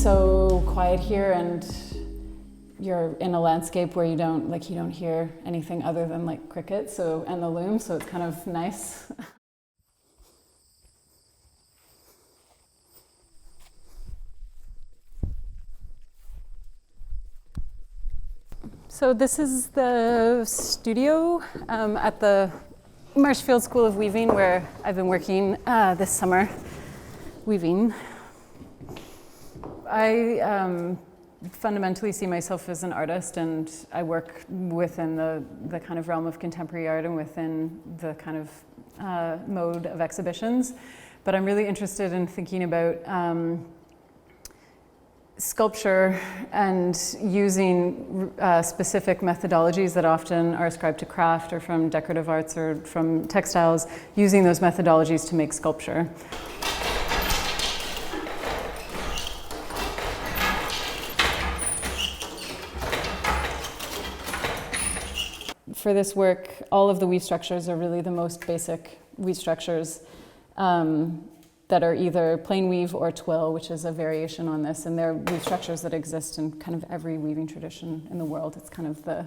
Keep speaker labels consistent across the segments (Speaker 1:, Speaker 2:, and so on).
Speaker 1: so quiet here, and you're in a landscape where you don't hear anything other than like crickets and the loom, so it's kind of nice. So this is the studio at the Marshfield School of Weaving, where I've been working this summer weaving. I fundamentally see myself as an artist, and I work within the kind of realm of contemporary art and within the kind of mode of exhibitions. But I'm really interested in thinking about sculpture and using specific methodologies that often are ascribed to craft or from decorative arts or from textiles, using those methodologies to make sculpture. For this work, all of the weave structures are really the most basic weave structures that are either plain weave or twill, which is a variation on this, and they're weave structures that exist in kind of every weaving tradition in the world. It's kind of the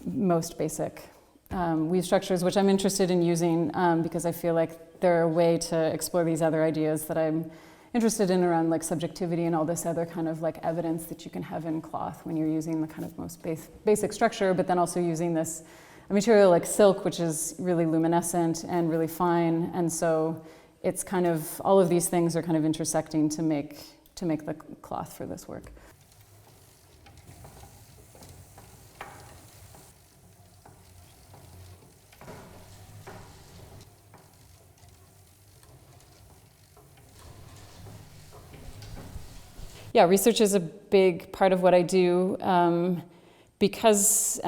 Speaker 1: most basic weave structures, which I'm interested in using because I feel like they're a way to explore these other ideas that I'm interested in around like subjectivity and all this other kind of like evidence that you can have in cloth when you're using the kind of most basic structure, but then also using this a material like silk, which is really luminescent and really fine, and so it's kind of, all of these things are kind of intersecting to make the cloth for this work. Yeah, research is a big part of what I do. And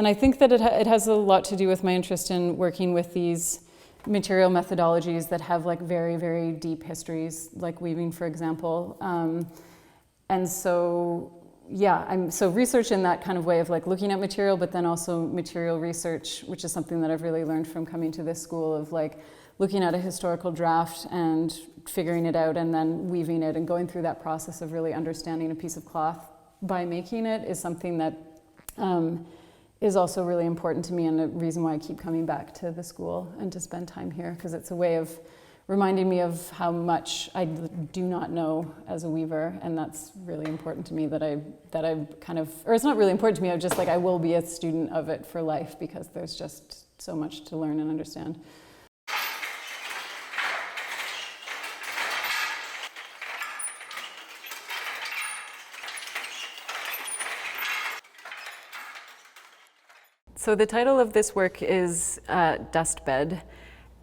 Speaker 1: I think that it has a lot to do with my interest in working with these material methodologies that have like very, very deep histories, like weaving, for example. And so, yeah, so research in that kind of way of like looking at material, but then also material research, which is something that I've really learned from coming to this school, of like looking at a historical draft and figuring it out and then weaving it, and going through that process of really understanding a piece of cloth by making it is something that is also really important to me, and a reason why I keep coming back to the school and to spend time here, because it's a way of reminding me of how much I do not know as a weaver, and that's really important to me, that I kind of, or it's not really important to me, I'm just like, I will be a student of it for life, because there's just so much to learn and understand. So the title of this work is Dustbed,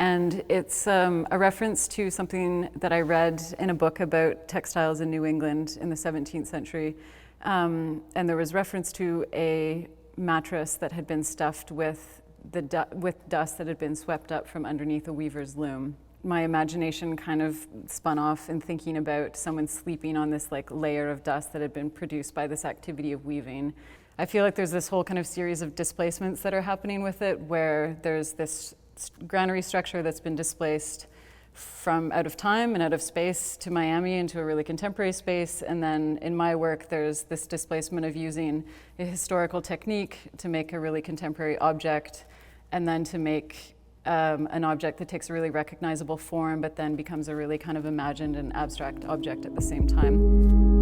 Speaker 1: and it's a reference to something that I read in a book about textiles in New England in the 17th century. And there was reference to a mattress that had been stuffed with dust that had been swept up from underneath a weaver's loom. My imagination kind of spun off in thinking about someone sleeping on this like layer of dust that had been produced by this activity of weaving. I feel like there's this whole kind of series of displacements that are happening with it, where there's this granary structure that's been displaced from out of time and out of space to Miami into a really contemporary space. And then in my work, there's this displacement of using a historical technique to make a really contemporary object, and then to make an object that takes a really recognizable form, but then becomes a really kind of imagined and abstract object at the same time.